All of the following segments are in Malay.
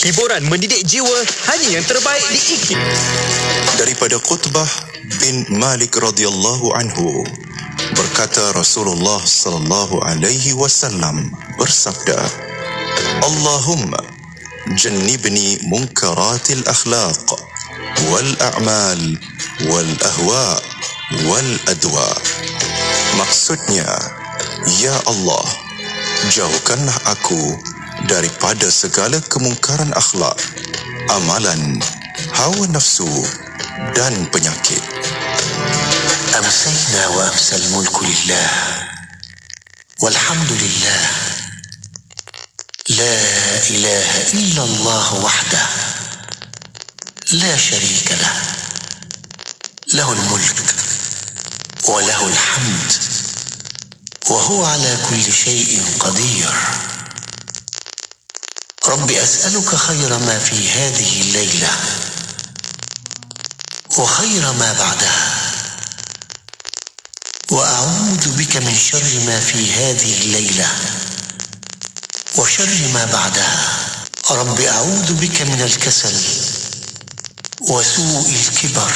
Hiburan mendidik jiwa hanya yang terbaik di IKIM. Daripada Qutbah bin Malik radhiyallahu anhu, berkata Rasulullah sallallahu alaihi wasallam bersabda, Allahumma jannibni munkaratil akhlaq wal a'mal wal ahwa wal adwa. Maksudnya, ya Allah, jauhkanlah aku daripada segala kemungkaran akhlak, amalan, hawa nafsu dan penyakit. أمسينا وأمسى الملك لله والحمد لله لا إله إلا الله وحده لا شريك له له الملك وله الحمد وهو على كل شيء قدير. رب أسألك خير ما في هذه الليلة وخير ما بعدها، وأعوذ بك من شر ما في هذه الليلة وشر ما بعدها. رب أعوذ بك من الكسل وسوء الكبر.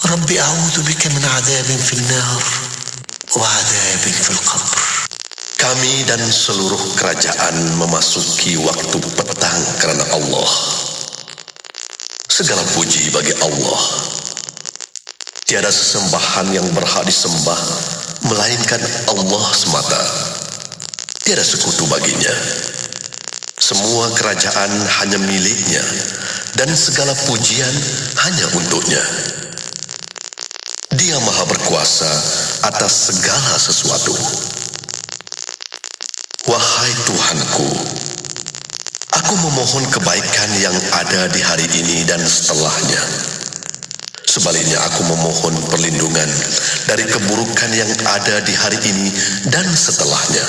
رب أعوذ بك من عذاب في النار وعذاب في القبر. Kami dan seluruh kerajaan memasuki waktu petang kerana Allah. Segala puji bagi Allah. Tiada sesembahan yang berhak disembah melainkan Allah semata. Tiada sekutu baginya. Semua kerajaan hanya miliknya dan segala pujian hanya untuknya. Dia Maha berkuasa atas segala sesuatu. Wahai Tuhanku, aku memohon kebaikan yang ada di hari ini dan setelahnya. Sebaliknya aku memohon perlindungan dari keburukan yang ada di hari ini dan setelahnya.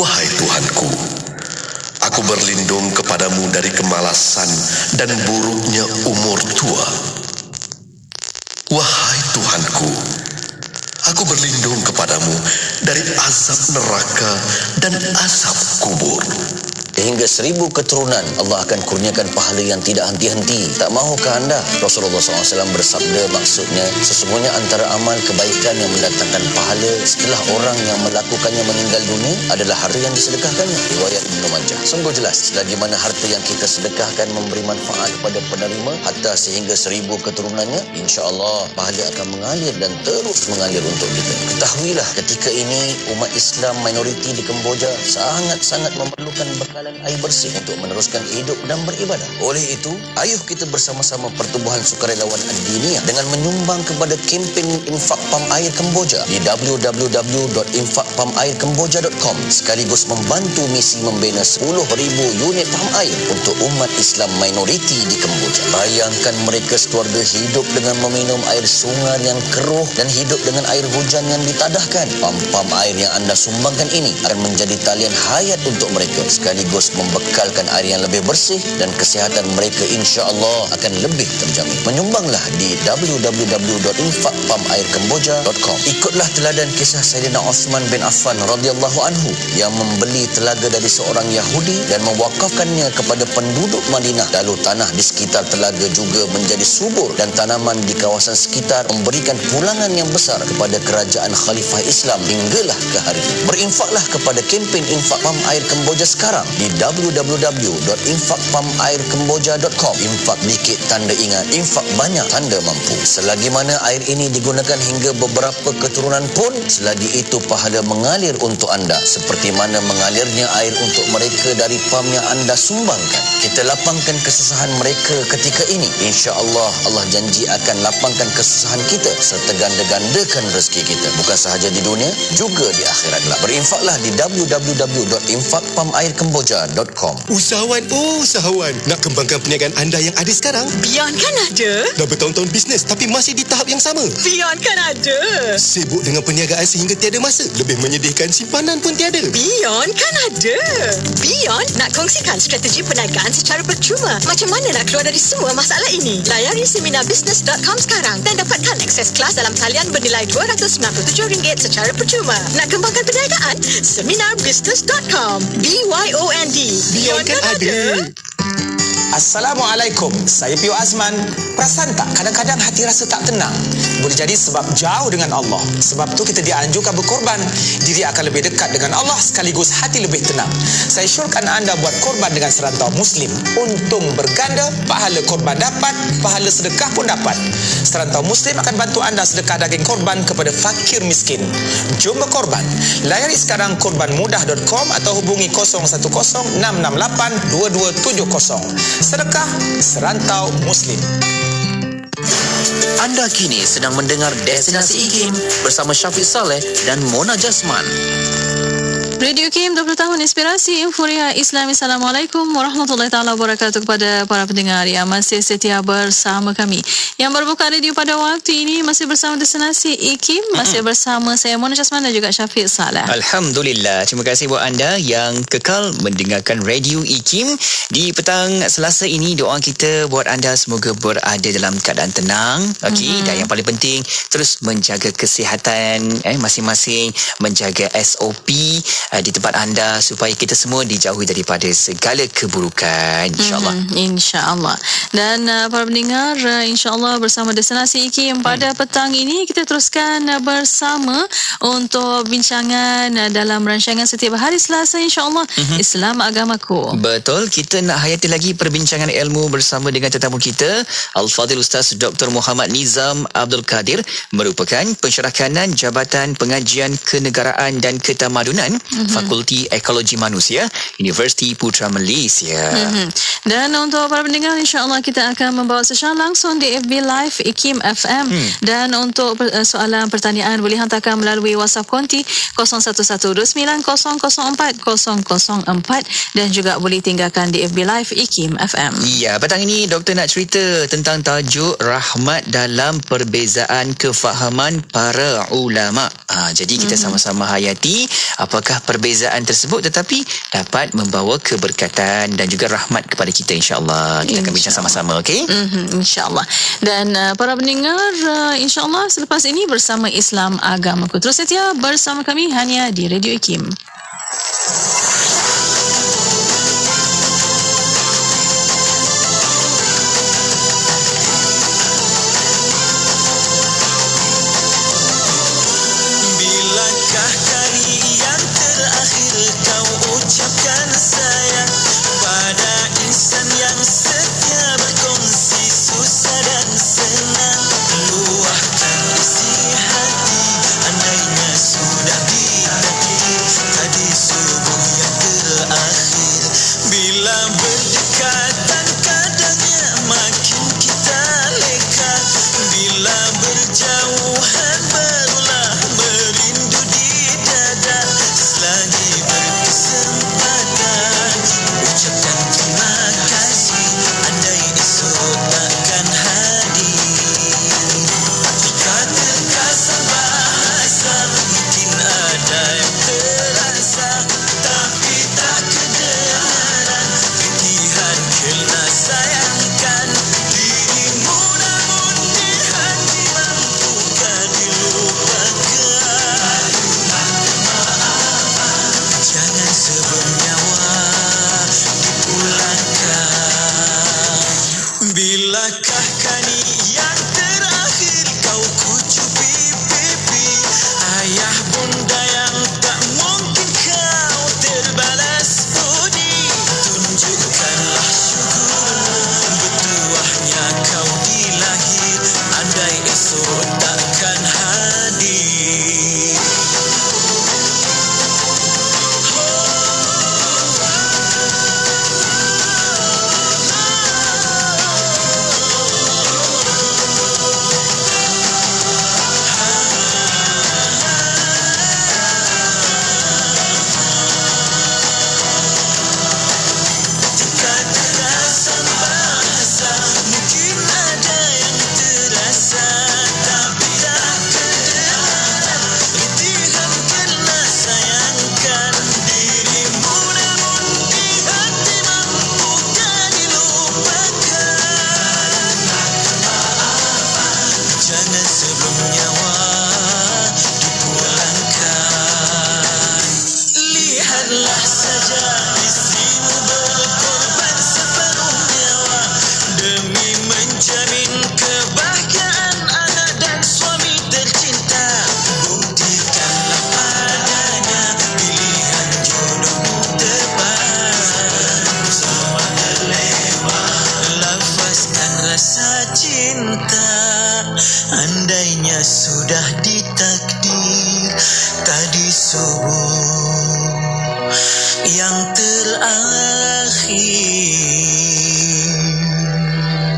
Wahai Tuhanku, aku berlindung kepadamu dari kemalasan dan buruknya umur tua. Wahai Tuhanku, aku berlindung kepadamu dari azab neraka dan azab kubur. Hingga 1000 keturunan Allah akan kurniakan pahala yang tidak henti-henti. Tak mahukah anda? Rasulullah SAW bersabda, maksudnya sesungguhnya antara amal kebaikan yang mendatangkan pahala setelah orang yang melakukannya meninggal dunia adalah harta yang disedekahkannya. Riwayat Ibnu Majah. Sungguh jelas, selagi mana harta yang kita sedekahkan memberi manfaat kepada penerima hatta sehingga 1000 keturunannya, insya-Allah pahala akan mengalir dan terus mengalir untuk kita. Ketahuilah, ketika ini umat Islam minoriti di Kemboja sangat-sangat memerlukan bekalan air bersih untuk meneruskan hidup dan beribadah. Oleh itu, ayuh kita bersama-sama Pertubuhan Sukarelawan Ad-Diniyah dengan menyumbang kepada kempen infak pam air Kemboja di www.infakpamairkemboja.com sekaligus membantu misi membina 10,000 unit pam air untuk umat Islam minoriti di Kemboja. Bayangkan mereka sekeluarga hidup dengan meminum air sungai yang keruh dan hidup dengan air hujan yang ditadahkan. Pam-pam air yang anda sumbangkan ini akan menjadi talian hayat untuk mereka sekaligus membekalkan air yang lebih bersih dan kesihatan mereka insya-Allah akan lebih terjamin. Menyumbanglah di www.infakpamairkemboja.com. Ikutlah teladan kisah Sayyidina Uthman bin Affan radhiyallahu anhu yang membeli telaga dari seorang Yahudi dan mewakafkannya kepada penduduk Madinah. Lalu tanah di sekitar telaga juga menjadi subur dan tanaman di kawasan sekitar memberikan pulangan yang besar kepada kerajaan Khalifah Islam hinggalah ke hari ini. Berinfaklah kepada kempen infak pam air Kemboja sekarang di www.infakpamairkemboja.com. Infak dikit tanda ingat, infak banyak tanda mampu. Selagi mana air ini digunakan hingga beberapa keturunan pun, selagi itu pahala mengalir untuk anda seperti mana mengalirnya air untuk mereka dari pam yang anda sumbangkan. Kita lapangkan kesusahan mereka ketika ini. Insya-Allah Allah janji akan lapangkan kesusahan kita serta ganda-gandakan rezeki kita, bukan sahaja di dunia, juga di akhirat. Berinfaklah di www.infakpamairkemboja beyondmuda.com. Usahawan nak kembangkan perniagaan anda yang ada sekarang. Beyond kan ada. Dah bertahun-tahun bisnes tapi masih di tahap yang sama. Beyond kan ada. Sibuk dengan perniagaan sehingga tiada masa. Lebih menyedihkan, simpanan pun tiada. Beyond kan ada. Beyond nak kongsikan strategi perniagaan secara percuma. Macam mana nak keluar dari semua masalah ini? Layari seminarbusiness.com sekarang dan dapatkan akses kelas dalam talian bernilai RM297 secara percuma. Nak kembangkan perniagaan? Seminarbusiness.com. BYOND. Beyond kan ada. Assalamualaikum, saya Pio Azman. Perasan tak kadang-kadang hati rasa tak tenang? Boleh jadi sebab jauh dengan Allah. Sebab tu kita dianjurkan berkorban. Diri akan lebih dekat dengan Allah sekaligus hati lebih tenang. Saya syorkan anda buat korban dengan serantau Muslim. Untung berganda, pahala korban dapat, pahala sedekah pun dapat. Serantau Muslim akan bantu anda sedekah daging korban kepada fakir miskin. Jom berkorban. Layari sekarang korbanmudah.com atau hubungi 010-668-2270. Sedekah Serantau Muslim. Anda kini sedang mendengar Destinasi IKIM bersama Syafiq Saleh dan Mona Jasman. Radio IKIM 20 tahun inspirasi euforia Islami. Assalamualaikum warahmatullahi taala wabarakatuh kepada para pendengar yang masih setia bersama kami. Yang berbuka radio pada waktu ini masih bersama Destinasi IKIM, masih bersama saya Mona Jasman dan juga Syafiq Saleh. Alhamdulillah. Terima kasih buat anda yang kekal mendengarkan Radio IKIM di petang Selasa ini. Doa kita buat anda semoga berada dalam keadaan tenang, okey, dan yang paling penting terus menjaga kesihatan masing-masing, menjaga SOP di tempat anda supaya kita semua dijauhi daripada segala keburukan, insya-Allah. Insya-Allah. Dan para pendengar, insya-Allah bersama Destinasi IKIM pada petang ini kita teruskan bersama untuk bincangan dalam rancangan setiap hari Selasa, insya-Allah. Islam agamaku. Betul, kita nak hayati lagi perbincangan ilmu bersama dengan tetamu kita, Al-Fadhil Ustaz Dr. Muhammad Nizam Abdul Kadir, merupakan pensyarah kanan Jabatan Pengajian Kenegaraan dan Ketamadunan, Fakulti Ekologi Manusia, Universiti Putra Malaysia. Dan untuk para pendengar, insya-Allah kita akan membawa secara langsung di FB Live IKIM FM. Dan untuk soalan pertanyaan boleh hantarkan melalui WhatsApp konti 01129004 dan juga boleh tinggalkan di FB Live IKIM FM. Ya, petang ini doktor nak cerita tentang tajuk rahmat dalam perbezaan kefahaman para ulama. Jadi kita sama-sama hayati apakah perbezaan tersebut tetapi dapat membawa keberkatan dan juga rahmat kepada kita, insya-Allah. Kita akan bincang sama-sama, okey? InsyaAllah. Dan para pendengar, insyaAllah selepas ini bersama Islam Agamaku. Terus setia bersama kami hanya di Radio IKIM. Bilakah kali yang terakhir kau ucapkan sayang pada insan yang setia berkongsi susah dan senang, luahkan isi hati andainya sudah ditakdir tadi subuh yang terakhir. Bila berdekatan kadangnya makin kita leka, bila berjauhan barulah merindu di dada. Selagi berkesempatan ucapkan terima kasih andai esok takkan hadir. Jika terkasar bahasa mungkin ada yang terasa tapi tak kedengaran, yang terakhir.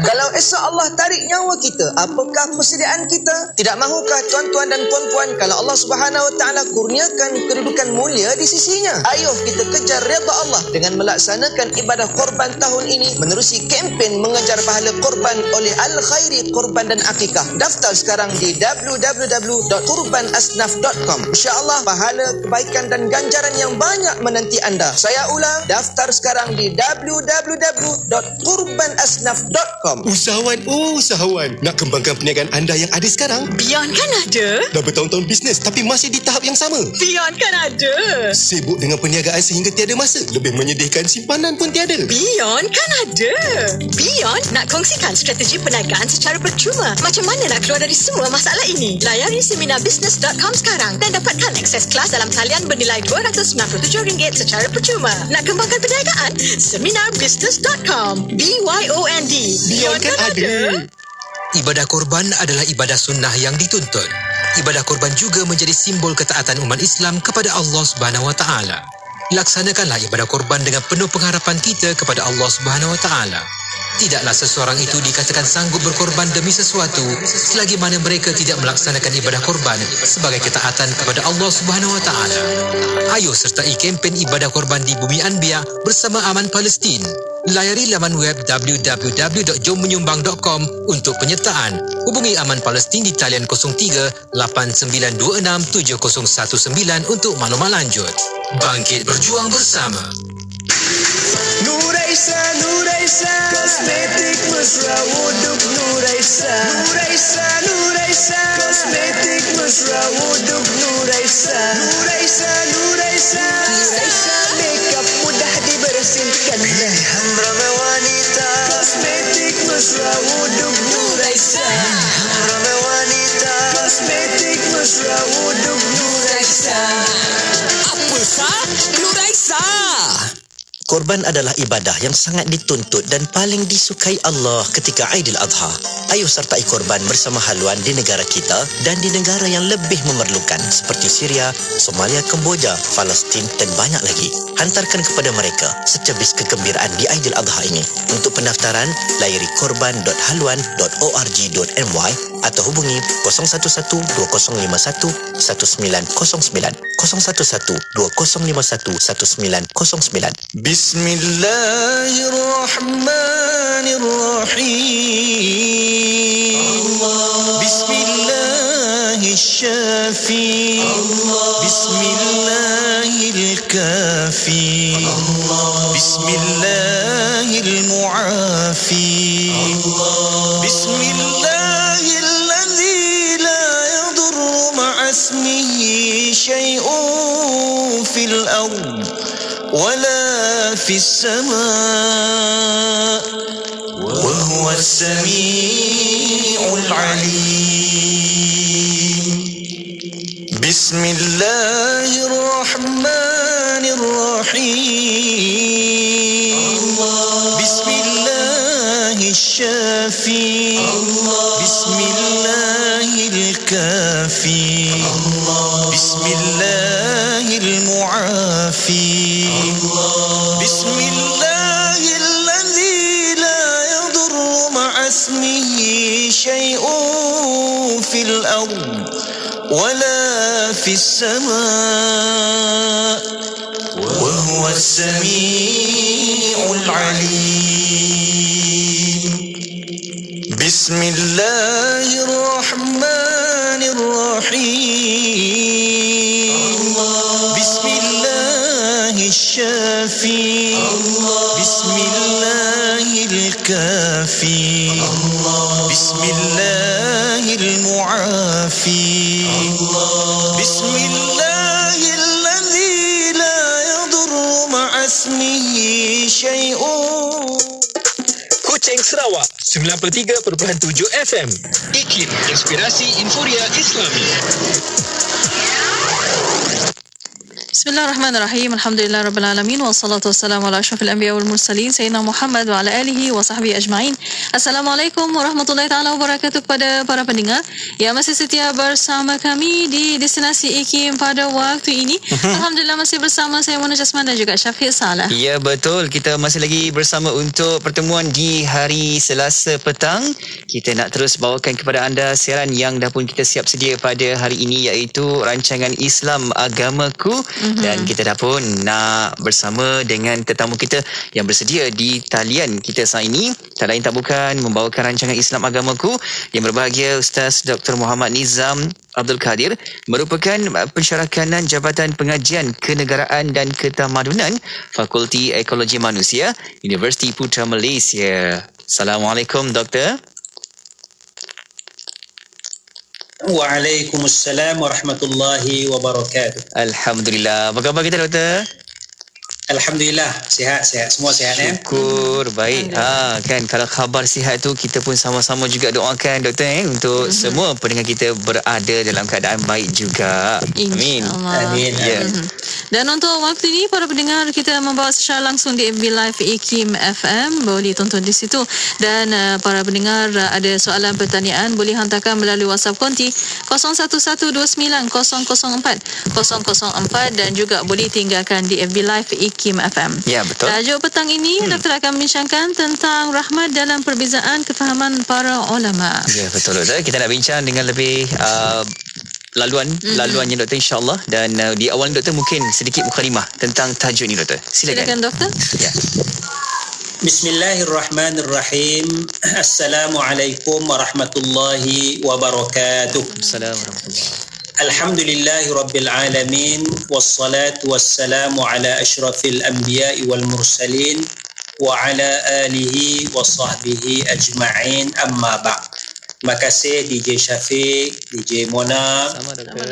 Kalau esok Allah tarik nyawa kita, apakah persediaan kita? Tidak mahukah tuan-tuan dan puan-puan kalau Allah Subhanahu Wa Taala kurniakan kedudukan mulia di sisinya? Ayuh kita kejar redha Allah dengan melaksanakan ibadah korban tahun ini menerusi kempen mengejar pahala korban oleh Al-Khairi Korban dan Akikah. Daftar sekarang di www.kurbanasnaf.com. InsyaAllah pahala, kebaikan dan ganjaran yang banyak menanti anda. Saya ulang, daftar sekarang di www.kurbanasnaf.com. Usahawan, nak kembangkan perniagaan anda yang ada sekarang? Beyond kan ada? Dah bertahun-tahun bisnes tapi masih di tahap yang sama. Beyond kan ada? Sibuk dengan perniagaan sehingga tiada masa. Lebih menyedihkan, simpanan pun tiada. Beyond kan ada? Beyond nak kongsikan strategi perniagaan secara percuma. Macam mana nak keluar dari semua masalah ini? Layari seminarbisnes.com sekarang dan dapatkan akses kelas dalam talian bernilai RM297 secara percuma. Nak kembangkan perniagaan? Seminarbisnes.com. BYOND. Beyond kan ada. Ibadah korban adalah ibadah sunnah yang dituntut. Ibadah korban juga menjadi simbol ketaatan umat Islam kepada Allah Subhanahu Wa Taala. Laksanakanlah ibadah korban dengan penuh pengharapan kita kepada Allah Subhanahu Wa Taala. Tidaklah seseorang itu dikatakan sanggup berkorban demi sesuatu selagi mana mereka tidak melaksanakan ibadah korban sebagai ketaatan kepada Allah Subhanahu Wa Taala. Ayo sertai kempen ibadah korban di Bumi Anbiya bersama Aman Palestin. Layari laman web www.jommenyumbang.com untuk penyertaan. Hubungi Aman Palestin di talian 03 8926 7019 untuk maklumat lanjut. Bangkit berjuang bersama. Nuraisa, Nuraisa, kosmetik mesra wuduk Nuraisa. Nuraisa, Nuraisa, kosmetik mesra wuduk Nuraisa. Nuraisa, Nuraisa, Nuraisa, makeup mudah dibersihkan. Pilihan ramai wanita, kosmetik mesra wuduk Nuraisa. Ramai wanita, kosmetik mesra wuduk Nuraisa. Apa sah? Nuraisa. Korban adalah ibadah yang sangat dituntut dan paling disukai Allah ketika Aidil Adha. Ayuh sertai korban bersama haluan di negara kita dan di negara yang lebih memerlukan seperti Syria, Somalia, Kemboja, Palestin dan banyak lagi. Hantarkan kepada mereka secebis kegembiraan di Aidil Adha ini. Untuk pendaftaran, layari korban.haluan.org.my atau hubungi 011-2051-1909, 011-2051-1909. Bismillahirrahmanirrahim. Bismillahirrahmanirrahim. Bismillahirkafi. Bismillahirmuafi. Bismillahilladzi la yadurru ma'asmihi syai'un fil ardh ولا في السماء وهو السميع العليم بسم الله الرحمن الرحيم بسم الله الشافي بسم الله الكافي بسم الله المعافي بسم الله الذي لا يضر مع اسمه شيء في الأرض ولا في السماء وهو السميع العليم بسم الله الرحمن الرحيم بسم الله الشافي بسم الله الكافي بسم الله المعافي بسم الله الذي لا يضر مع اسمه شيء. Kuching Sarawak 93.7 FM. IKIM, Inspirasi Inforia Islami. Bismillahirrahmanirrahim. Alhamdulillah rabbil alamin wassalatu wassalamu ala asyrafil anbiya wal mursalin sayyidina Muhammad wa ala alihi wa sahbihi ajma'in. Assalamualaikum warahmatullahi taala wabarakatuh kepada para pendengar yang masih setia bersama kami di Destinasi IKIM pada waktu ini. Alhamdulillah masih bersama saya Mona Jasman dan juga Syafiq Salah. Ya, betul. Kita masih lagi bersama untuk pertemuan di hari Selasa petang. Kita nak terus bawakan kepada anda siaran yang dah pun kita siap sedia pada hari ini, iaitu rancangan Islam Agamaku. Dan kita dah pun nak bersama dengan tetamu kita yang bersedia di talian kita saat ini. Tak lain tak bukan membawakan rancangan Islam Agamaku yang berbahagia Ustaz Dr. Muhammad Nizam Abdul Kadir, merupakan pensyarakanan Jabatan Pengajian Kenegaraan dan Ketamadunan Fakulti Ekologi Manusia Universiti Putra Malaysia. Assalamualaikum Doktor. Waalaikumsalam warahmatullahi wabarakatuh. Alhamdulillah. Apa khabar kita Doktor? Alhamdulillah, sihat. Semua sihat ya. Syukur, baik. Kan kalau khabar sihat tu kita pun sama-sama juga doakan Doktor untuk semua pendengar kita berada dalam keadaan baik juga. Amin. Amin. Ya. Dan untuk waktu ini para pendengar kita membawa secara langsung di FB Live IKIM FM, boleh tonton di situ. Dan para pendengar ada soalan pertanyaan boleh hantarkan melalui WhatsApp konti 01129004 dan juga boleh tinggalkan di FB Live IKIM FM. Ya, betul. Tajuk petang ini Doktor akan membincangkan tentang rahmat dalam perbezaan kefahaman para ulama. Ya, betul Doktor. Kita nak bincang dengan lebih laluannya Doktor, insyaAllah. Dan di awal Doktor mungkin sedikit mukadimah tentang tajuk ni Doktor. Silakan Doktor. Ya. Bismillahirrahmanirrahim. Assalamualaikum warahmatullahi wabarakatuh. Assalamualaikum warahmatullahi. Alhamdulillahi rabbil alamin, wassalatu wassalamu ala asyrafil anbiya'i wal mursalin wa ala alihi wa sahbihi ajma'in, amma ba'd. Terima kasih DJ Syafiq, DJ Mona.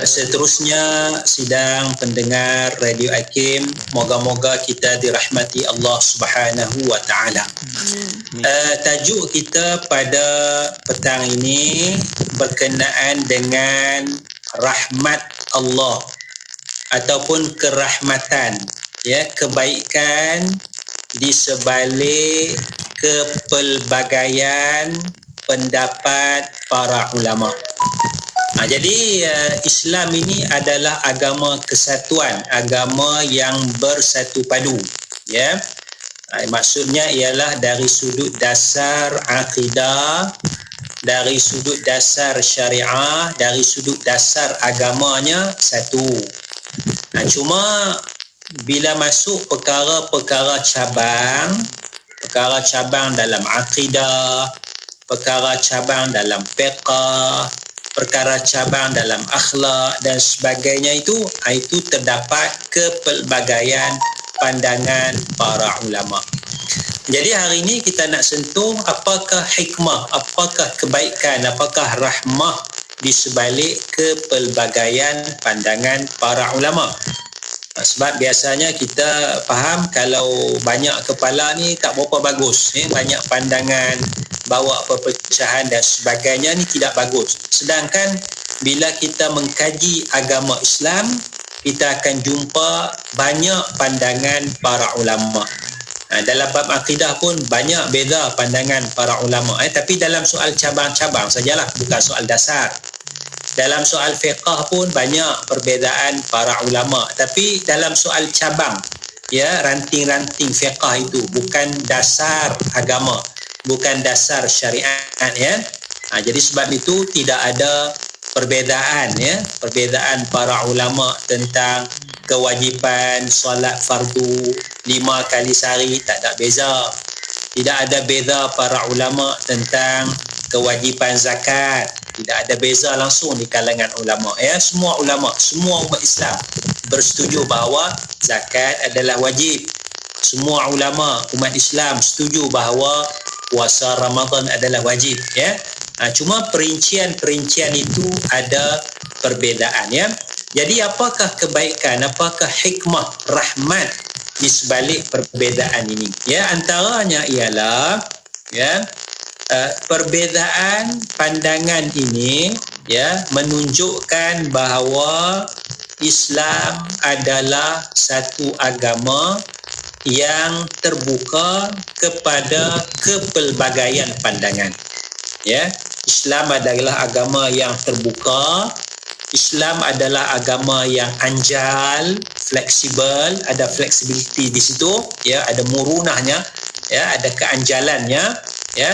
Seterusnya sidang pendengar Radio IKIM, moga-moga kita dirahmati Allah Subhanahu wa taala. Tajuk kita pada petang ini berkenaan dengan rahmat Allah ataupun kerahmatan, ya, kebaikan di sebalik kepelbagaian pendapat para ulama. Jadi Islam ini adalah agama kesatuan, agama yang bersatu padu, ya. Maksudnya ialah dari sudut dasar akidah, dari sudut dasar syariah, dari sudut dasar agamanya satu. Cuma bila masuk perkara-perkara cabang dalam akidah, perkara cabang dalam fiqh, perkara cabang dalam akhlak dan sebagainya, itu terdapat kepelbagaian pandangan para ulama. Jadi hari ini kita nak sentuh apakah hikmah, apakah kebaikan, apakah rahmah di sebalik kepelbagaian pandangan para ulama. Sebab biasanya kita faham kalau banyak kepala ni tak berapa bagus, banyak pandangan, bawa perpecahan dan sebagainya ni tidak bagus. Sedangkan bila kita mengkaji agama Islam, kita akan jumpa banyak pandangan para ulama. Dalam bab akidah pun banyak beza pandangan para ulama, tapi dalam soal cabang-cabang sajalah, bukan soal dasar. Dalam soal fiqh pun banyak perbezaan para ulama, tapi dalam soal cabang, ya, ranting-ranting fiqh itu bukan dasar agama, bukan dasar syariat, ya. Jadi sebab itu tidak ada perbezaan, ya, perbezaan para ulama tentang kewajipan solat fardu 5 kali sehari, tak ada beza. Tidak ada beza para ulama tentang kewajipan zakat, tidak ada beza langsung di kalangan ulama, ya. Semua ulama, semua umat Islam bersetuju bahawa zakat adalah wajib. Semua ulama umat Islam setuju bahawa puasa Ramadan adalah wajib, ya. Cuma perincian-perincian itu ada perbezaan, ya. Jadi apakah kebaikan, apakah hikmah, rahmat di sebalik perbezaan ini? Ya, antaranya ialah, ya, perbezaan pandangan ini, ya, menunjukkan bahawa Islam adalah satu agama yang terbuka kepada kepelbagaian pandangan. Ya, Islam adalah agama yang terbuka. Islam adalah agama yang anjal, fleksibel, ada flexibility di situ, ya, ada murunahnya, ya, ada keanjalannya, ya,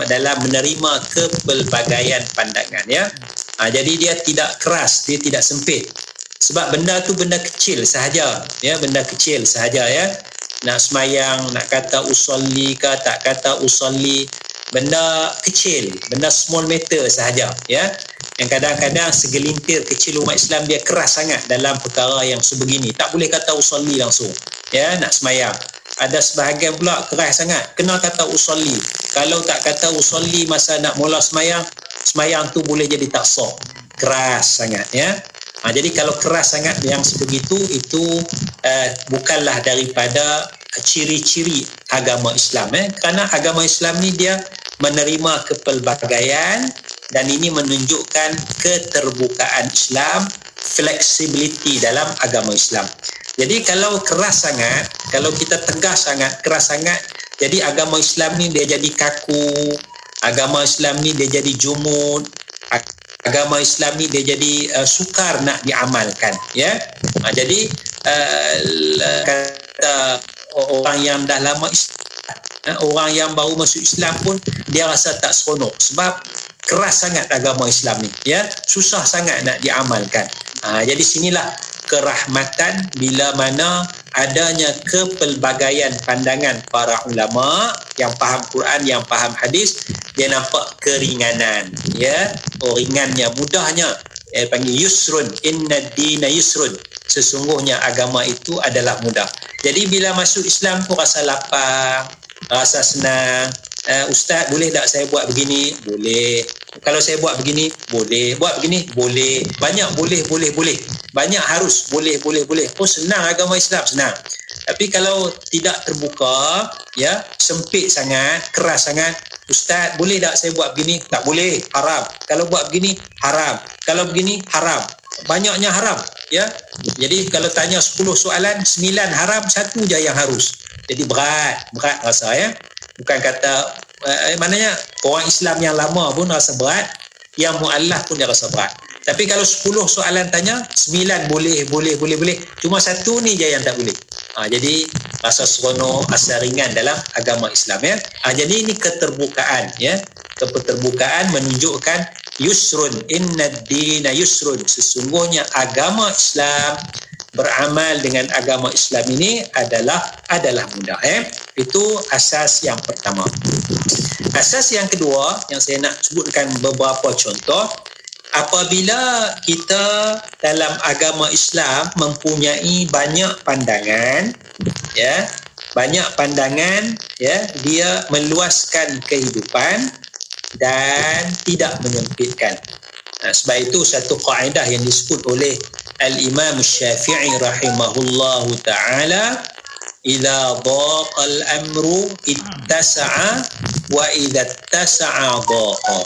dalam menerima kepelbagaian pandangan, ya. Jadi dia tidak keras, dia tidak sempit. Sebab benda tu benda kecil sahaja, ya, benda kecil sahaja, ya. Nak semayang, nak kata usolli ke tak kata usolli, benda kecil, benda small matter sahaja, ya. Yang kadang-kadang segelintir kecil umat Islam dia keras sangat dalam perkara yang sebegini. Tak boleh kata usolli langsung, ya, nak semayang. Ada sebahagian pula keras sangat, kena kata usolli. Kalau tak kata usolli masa nak mula semayang, semayang tu boleh jadi tak sah. Keras sangat, ya. Jadi kalau keras sangat yang sebegitu, itu bukanlah daripada ciri-ciri agama Islam, kerana agama Islam ni dia menerima kepelbagaian, dan ini menunjukkan keterbukaan Islam, flexibility dalam agama Islam. Jadi kalau keras sangat, kalau kita tegas sangat, keras sangat, jadi agama Islam ni dia jadi kaku, agama Islam ni dia jadi jumud, agama Islam ni dia jadi sukar nak diamalkan, ya. Jadi kata orang yang dah lama Islam, orang yang baru masuk Islam pun dia rasa tak seronok sebab keras sangat agama Islam ni, ya, susah sangat nak diamalkan. Jadi sinilah kerahmatan bila mana adanya kepelbagaian pandangan para ulama yang faham Quran, yang faham hadis, dia nampak keringanan, ya, ringannya, mudahnya, panggil yusrun, inna dina yusrun, sesungguhnya agama itu adalah mudah. Jadi bila masuk Islam tu rasa lapang, rasa senang. Ustaz, boleh tak saya buat begini? Boleh. Kalau saya buat begini, boleh. Buat begini, boleh. Banyak boleh. Banyak harus, boleh. Oh, senang agama Islam, senang. Tapi kalau tidak terbuka, ya, sempit sangat, keras sangat, Ustaz, boleh tak saya buat begini? Tak boleh, haram. Kalau buat begini, haram. Kalau begini, haram. Banyaknya haram, ya. Jadi kalau tanya 10 soalan, 9 haram, 1 je yang harus. Jadi berat rasa, ya. Bukan kata maknanya orang Islam yang lama pun rasa berat, yang mu'allaf pun dia rasa berat. Tapi kalau 10 soalan tanya, 9 boleh. Cuma 1 ni je yang tak boleh. Jadi rasa seronok, rasa ringan dalam agama Islam, ya. Jadi ini keterbukaan, ya. Keterbukaan menunjukkan yusrun, inna dina yusrun, sesungguhnya agama Islam, beramal dengan agama Islam ini adalah mudah, Itu asas yang pertama. Asas yang kedua yang saya nak sebutkan beberapa contoh, apabila kita dalam agama Islam mempunyai banyak pandangan, ya, dia meluaskan kehidupan dan tidak menyempitkan. Sebab itu satu kaedah yang disebut oleh Al-Imam Syafi'i rahimahullahu ta'ala, idza dhaqa al-amru ittasa'a wa idza ittasa'a dhaqa.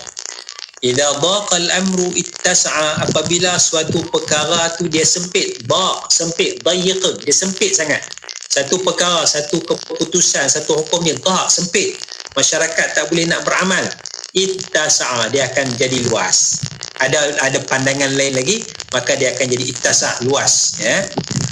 Idza dhaqa al-amru ittasa'a, apabila suatu perkara tu dia sempit, dayiq, dia sempit sangat. Satu perkara, satu keputusan, satu hukum dia sempit, masyarakat tak boleh nak beramal, ittasa'a, dia akan jadi luas. Ada pandangan lain lagi, maka dia akan jadi ittasa', luas, ya.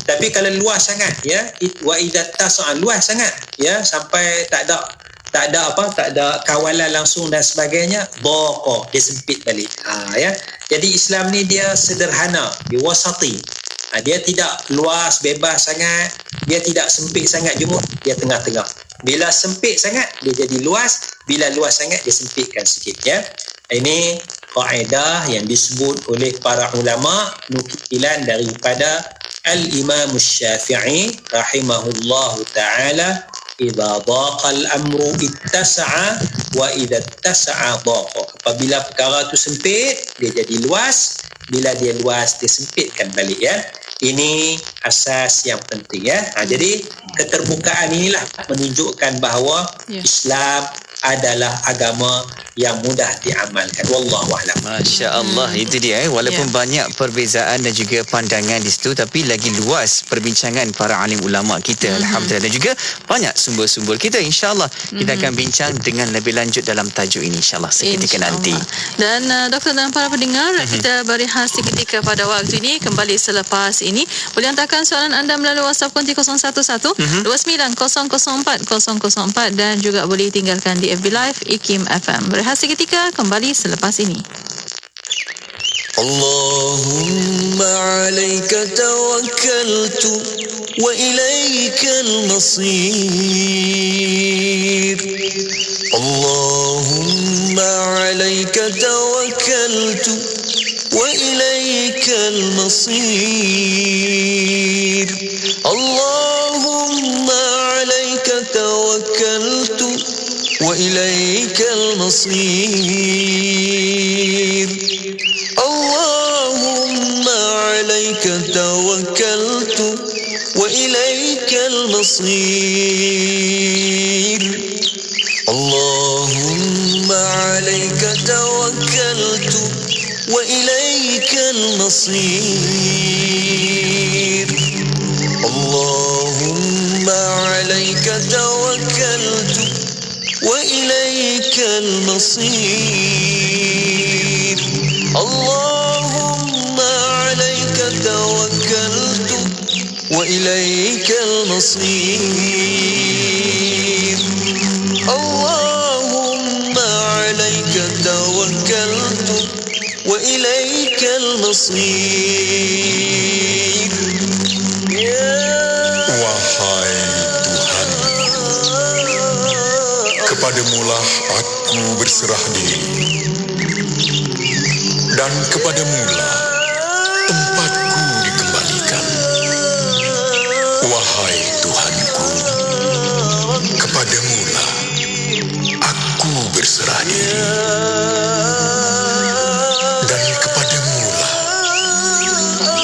Tapi kalau luas sangat, ya, wa idza ittasa'a, luas sangat, ya, sampai tak ada kawalan langsung dan sebagainya, dhaqa, dia sempit balik. Ya. Jadi Islam ni dia sederhana, dia wasati. Dia tidak luas bebas sangat, dia tidak sempit sangat jemur, dia tengah-tengah. Bila sempit sangat dia jadi luas, bila luas sangat dia sempitkan sikit, ya. Ini kaedah yang disebut oleh para ulama, nukilan daripada Al-Imam Syafi'i rahimahullahu ta'ala, idza dhaqa al-amru ittasa'a wa idza ittasa'a dhaqa. Apabila perkara itu sempit, dia jadi luas, bila dia luas dia sempitkan balik, ya. Ini asas yang penting, ya. Jadi keterbukaan inilah menunjukkan bahawa Islam adalah agama yang mudah diamalkan. Wallahu a'lam. Masya Allah, itu dia. Walaupun banyak perbezaan dan juga pandangan di situ, tapi lagi luas perbincangan para alim ulama kita. Alhamdulillah. Dan juga banyak sumber-sumber kita. InsyaAllah kita akan bincang dengan lebih lanjut dalam tajuk ini. InsyaAllah seketika nanti. Dan doktor dan para pendengar, kita berehat seketika pada waktu ini. Kembali selepas ini, boleh hantarkan soalan anda melalui WhatsApp konti 011 29 004 004 dan juga boleh tinggalkan di FB Live IKIM FM. Berehat seketika, kembali selepas ini. Allahumma alaika tawakkaltu wa ilaikal masir. Allahumma alaika tawakkaltu wa ilaikal masir. Allahumma alaika tawakkaltu wa ilaikal masir. Allahumma alaika tawakkaltu wa ilaikal masir. Allahumma alaika tawakkaltu wa ilaikal masir. Allahumma alaika tawakkaltu wa ilaikal masir. Allahumma alaika tawakkaltu wa ilaikal masir. Allahumma alaika tawakkaltu wa ilaikal masir. Wahai Tuhan, kepadamulah aku berserah diri, dan kepadamulah tempatku dikembalikan. Wahai Tuhanku, kepadamulah aku berserah diri, dan kepadamulah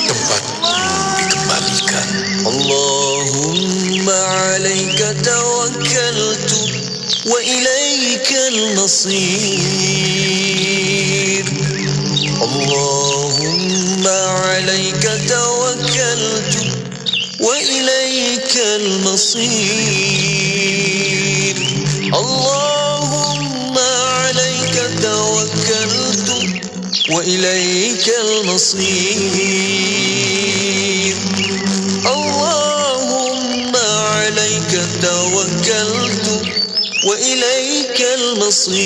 tempatku dikembalikan. Allahumma alaika tawakkaltu wa ilaikal masir. Allahumma alaika tawakkaltu wa ilaikal masir. Allahumma alaika tawakkaltu wa ilaikal masir. Allahumma alaika tawakkaltu wa ilaikal masir.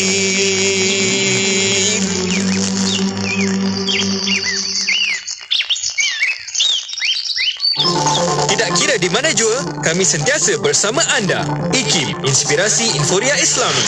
Tidak kira di mana jua, kami sentiasa bersama anda. IKIM, Inspirasi Inforia Islami.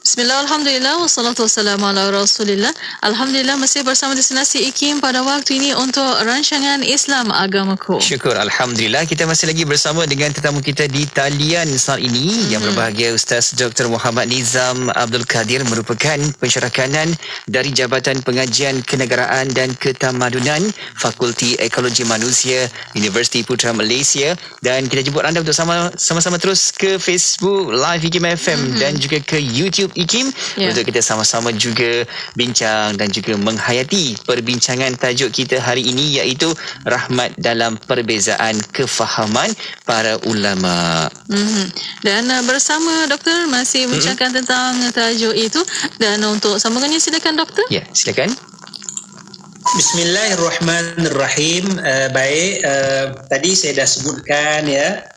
Bismillah, Alhamdulillah, wassalatu wassalamu ala Rasulillah. Alhamdulillah, masih bersama destinasi IKIM pada waktu ini untuk rancangan Islam Agamaku. Syukur, Alhamdulillah. Kita masih lagi bersama dengan tetamu kita di talian saat ini yang berbahagia Ustaz Dr. Muhammad Nizam Abdul Kadir, merupakan pensyarah kanan dari Jabatan Pengajian Kenegaraan dan Ketamadunan Fakulti Ekologi Manusia Universiti Putra Malaysia. Dan kita jemput anda untuk sama-sama terus ke Facebook Live IKIM FM dan juga ke YouTube IKIM untuk kita sama-sama juga bincang dan juga menghayati perbincangan tajuk kita hari ini, iaitu rahmat dalam perbezaan kefahaman para ulama. Dan bersama doktor masih bincangkan tentang tajuk itu, dan untuk sambungannya silakan doktor. Ya, silakan. Bismillahirrahmanirrahim. Tadi saya dah sebutkan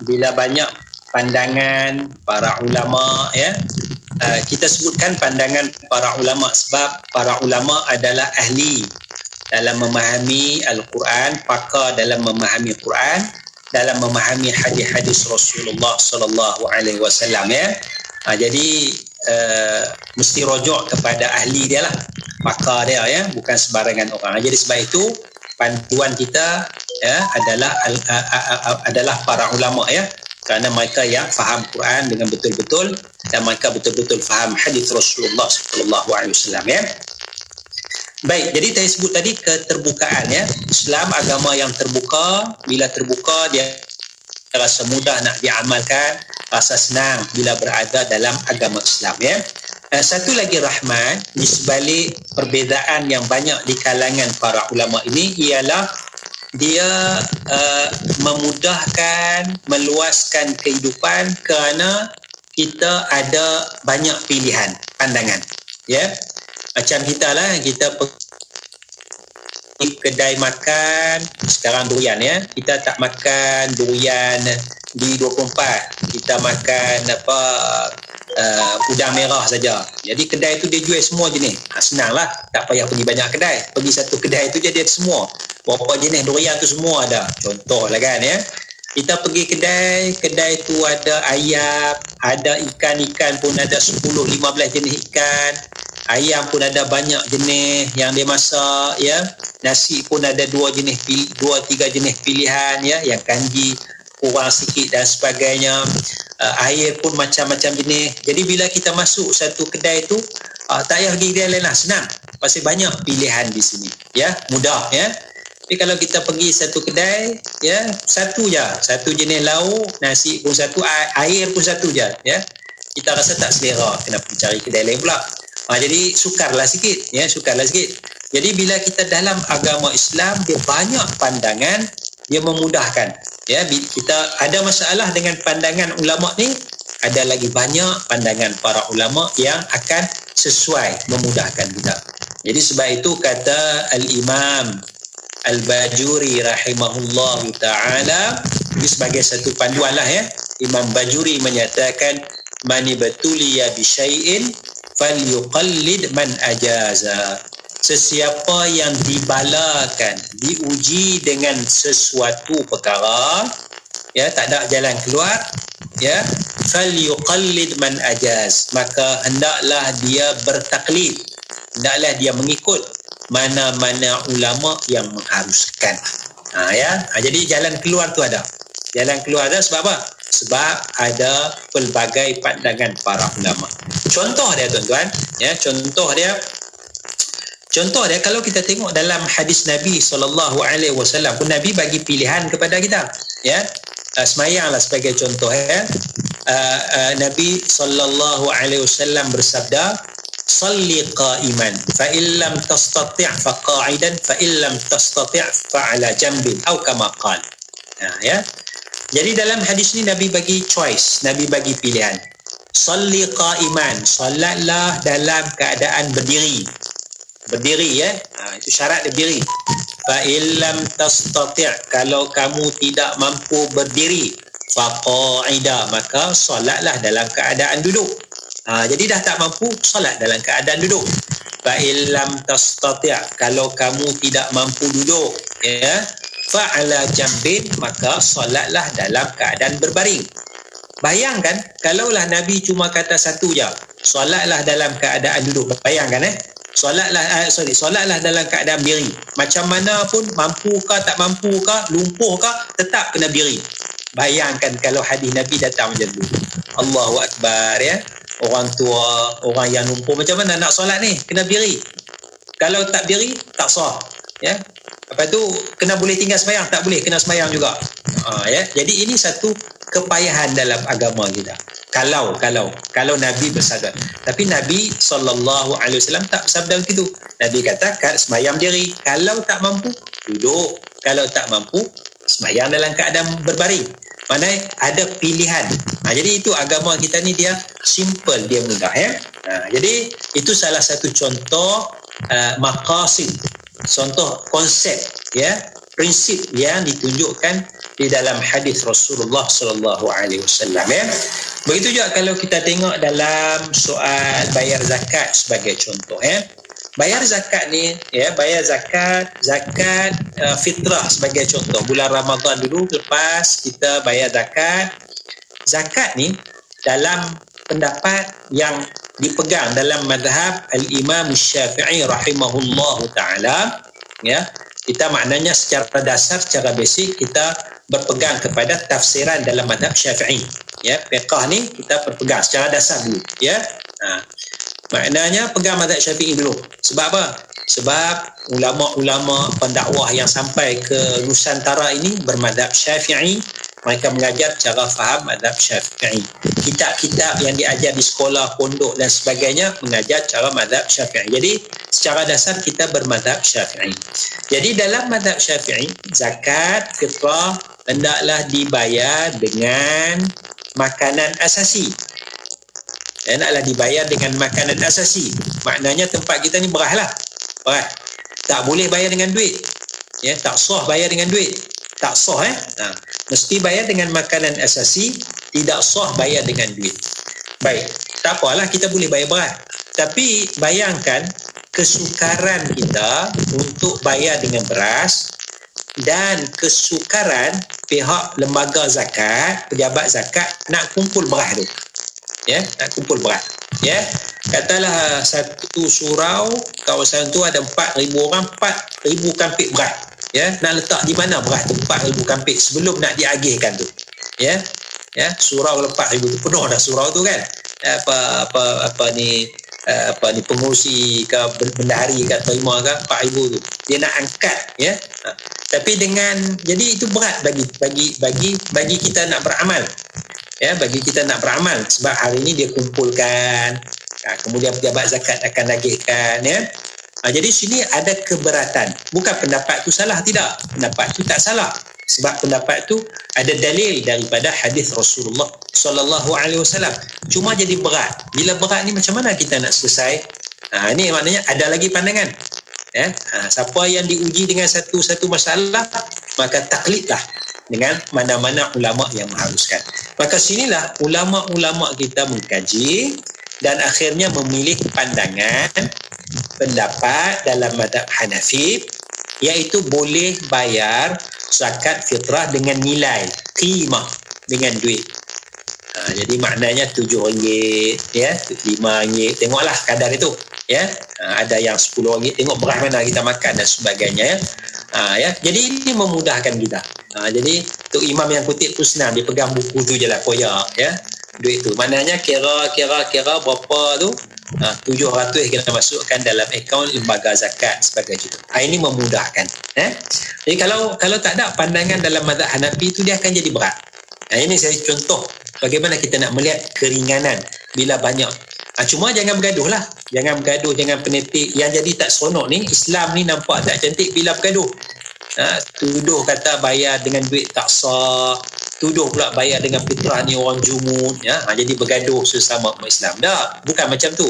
bila banyak pandangan para ulama kita sebutkan pandangan para ulama sebab para ulama adalah ahli dalam memahami Al-Quran, pakar dalam memahami Quran, dalam memahami hadis-hadis Rasulullah sallallahu alaihi wasallam jadi mesti rujuk kepada ahli dia lah, pakar dia bukan sebarangan orang. Jadi sebab itu panduan kita adalah para ulama kerana mereka yang faham Quran dengan betul-betul dan mereka betul-betul faham hadis Rasulullah sallallahu alaihi wasallam Baik, jadi saya sebut tadi keterbukaan Islam agama yang terbuka. Bila terbuka dia rasa mudah nak diamalkan, rasa senang bila berada dalam agama Islam Satu lagi rahmat di sebalik perbezaan yang banyak di kalangan para ulama ini ialah dia memudahkan, meluaskan kehidupan kerana kita ada banyak pilihan pandangan. Ya, macam kita lah, kita pergi kedai makan sekarang durian ya, kita tak makan durian di 24, kita makan udang merah saja. Jadi kedai tu dia jual semua jenis. Senanglah, tak payah pergi banyak kedai. Pergi satu kedai tu je dia semua. Berapa jenis durian tu semua ada. Contohlah kan ya. Kita pergi kedai tu ada ayam, ada ikan pun ada 10-15 jenis ikan. Ayam pun ada banyak jenis yang dia masak ya. Nasi pun ada 2-3 jenis pilihan ya, yang kanji kurang sikit dan sebagainya. Air pun macam-macam jenis. Jadi bila kita masuk satu kedai tu, tak payah pergi kedai lain lah, senang. Pasal banyak pilihan di sini. Ya, mudah ya. Tapi kalau kita pergi satu kedai, ya, satu jenis lauk, nasi pun satu, air pun satu je, ya. Kita rasa tak selera, kena pergi cari kedai lain pula. Jadi sukarlah sikit, ya, Jadi bila kita dalam agama Islam, dia banyak pandangan, dia memudahkan. Ya, kita ada masalah dengan pandangan ulama ni, ada lagi banyak pandangan para ulama yang akan sesuai memudahkan kita. Jadi sebab itu kata Al-Imam Al-Bajuri rahimahullahu ta'ala, ini sebagai satu panduan lah ya. Imam Bajuri menyatakan, mani betuliya bisyai'in falyuqallid man ajaza. Sesiapa yang dibalakan, diuji dengan sesuatu perkara, ya, tak ada jalan keluar, ya, falyuqallid man ajaz, maka hendaklah dia bertaklid, hendaklah dia mengikut mana-mana ulama yang mengharuskan. Jadi jalan keluar tu ada. Jalan keluar ada sebab apa? Sebab ada pelbagai pandangan para ulama. Contoh dia tuan-tuan, ya, contoh dia kalau kita tengok dalam hadis Nabi SAW pun Nabi bagi pilihan kepada kita, ya. Semayanglah sebagai contoh ya. Nabi SAW bersabda, salli qa'iman fa illam tastati' fa qa'idan fa illam tastati' fa 'ala janbin atau kama qala. Ya. Jadi dalam hadis ni Nabi bagi choice, Nabi bagi pilihan. Salli qa'iman, salatlah dalam keadaan berdiri. Berdiri ya. Itu syarat berdiri. Fa illam tastati', kalau kamu tidak mampu berdiri, fa qa'ida, maka salatlah dalam keadaan duduk. Jadi dah tak mampu, solat dalam keadaan duduk. Fa illam tastati', kalau kamu tidak mampu duduk, ya, fa 'ala jambin, maka solatlah dalam keadaan berbaring. Bayangkan kalaulah Nabi cuma kata satu je, solatlah dalam keadaan duduk. Bayangkan solatlah dalam keadaan berdiri. Macam mana pun, mampukah tak mampukah, lumpuhkah, tetap kena berdiri. Bayangkan kalau hadis Nabi datang macam tu. Allahu Akbar ya. Orang tua, orang yang lumpuh, macam mana nak solat ni? Kena berdiri. Kalau tak berdiri, tak sah. Ya. Lepas tu kena boleh tinggal sembahyang, tak boleh, kena sembahyang juga. Ya. Jadi ini satu kepayahan dalam agama kita. Kalau Nabi bersabda. Tapi Nabi SAW tak bersabda begitu. Nabi kata sembahyang berdiri. Kalau tak mampu, duduk. Kalau tak mampu, sembahyang dalam keadaan berbaring. Mana ada pilihan. Jadi itu agama kita ni dia simple, dia mudah ya. Jadi itu salah satu contoh maqasid, contoh konsep ya, prinsip yang ditunjukkan di dalam hadis Rasulullah sallallahu alaihi wasallam ya. Begitu juga kalau kita tengok dalam soal bayar zakat sebagai contoh ya. Bayar zakat ni ya, bayar zakat fitrah sebagai contoh. Bulan Ramadan dulu lepas kita bayar zakat. Zakat ni dalam pendapat yang dipegang dalam mazhab Al-Imam Syafi'i rahimahullahu taala ya, kita maknanya secara dasar, secara basic kita berpegang kepada tafsiran dalam mazhab Syafi'i ya. Fiqh ni kita berpegang secara dasar dulu ya. Maknanya pegang mazhab Syafi'i dulu. Sebab apa? Sebab ulama-ulama pendakwah yang sampai ke Nusantara ini bermazhab Syafi'i mereka mengajar cara faham mazhab Syafi'i. Kitab-kitab yang diajar di sekolah, pondok dan sebagainya mengajar cara mazhab Syafi'i. Jadi secara dasar kita bermazhab Syafi'i. Jadi dalam mazhab Syafi'i, zakat fitrah hendaklah dibayar dengan makanan asasi. Hendaklah dibayar dengan makanan asasi. Maknanya tempat kita ni beras lah. Beras. Tak boleh bayar dengan duit. Ya, tak sah bayar dengan duit. Tak sah mesti bayar dengan makanan asasi, tidak sah bayar dengan duit. Baik, tak apalah kita boleh bayar beras. Tapi bayangkan kesukaran kita untuk bayar dengan beras dan kesukaran pihak lembaga zakat, pejabat zakat nak kumpul beras tu. Ya, nak kumpul beras. Ya, katalah satu surau kawasan tu ada 4,000 orang, 4,000 kampik beras. Ya, nak letak di mana beras tu 4,000 kampik sebelum nak diagihkan tu. Ya, surau 4,000 tu penuh dah surau tu kan. Apa ni pengurusi ke bendahari ke terima ke 4,000 tu. Dia nak angkat ya. Tapi jadi itu berat bagi kita nak beramal. Ya, bagi kita nak beramal sebab hari ini dia kumpulkan, kemudian pejabat zakat akan agihkan ya. Jadi sini ada keberatan. Bukan pendapat tu salah, tidak. Pendapat tu tak salah. Sebab pendapat tu ada dalil daripada hadis Rasulullah sallallahu alaihi wasallam. Cuma jadi berat. Bila berat ni macam mana kita nak selesai? Ini maknanya ada lagi pandangan. Ya. Siapa yang diuji dengan satu masalah, maka taklidlah dengan mana-mana ulama yang mengharuskan. Maka sinilah ulama-ulama kita mengkaji dan akhirnya memilih pandangan pendapat dalam mazhab Hanafi, iaitu boleh bayar zakat fitrah dengan nilai qimah, dengan duit. Jadi maknanya RM7 ya, RM5, tengoklah kadar itu ya. Ada yang RM10, tengok beras mana kita makan dan sebagainya ya. Jadi ini memudahkan kita. Jadi Tok Imam yang kutip tu senang, dia pegang buku tu je lah, koyak ya, duit tu. Maknanya kira berapa tu 700 kita masukkan dalam akaun lembaga zakat sebagai itu. Ini memudahkan. Jadi kalau tak ada pandangan dalam mazhab Hanafi tu, dia akan jadi berat. Ini saya contoh bagaimana kita nak melihat keringanan bila banyak. Cuma jangan bergaduh lah. Jangan bergaduh, jangan penetik. Yang jadi tak seronok ni, Islam ni nampak tak cantik bila bergaduh. Tuduh kata bayar dengan duit tak sah, tuduh pula bayar dengan fitrah ni orang jumud ya. Jadi bergaduh sesama umat Islam. Tak, bukan macam tu.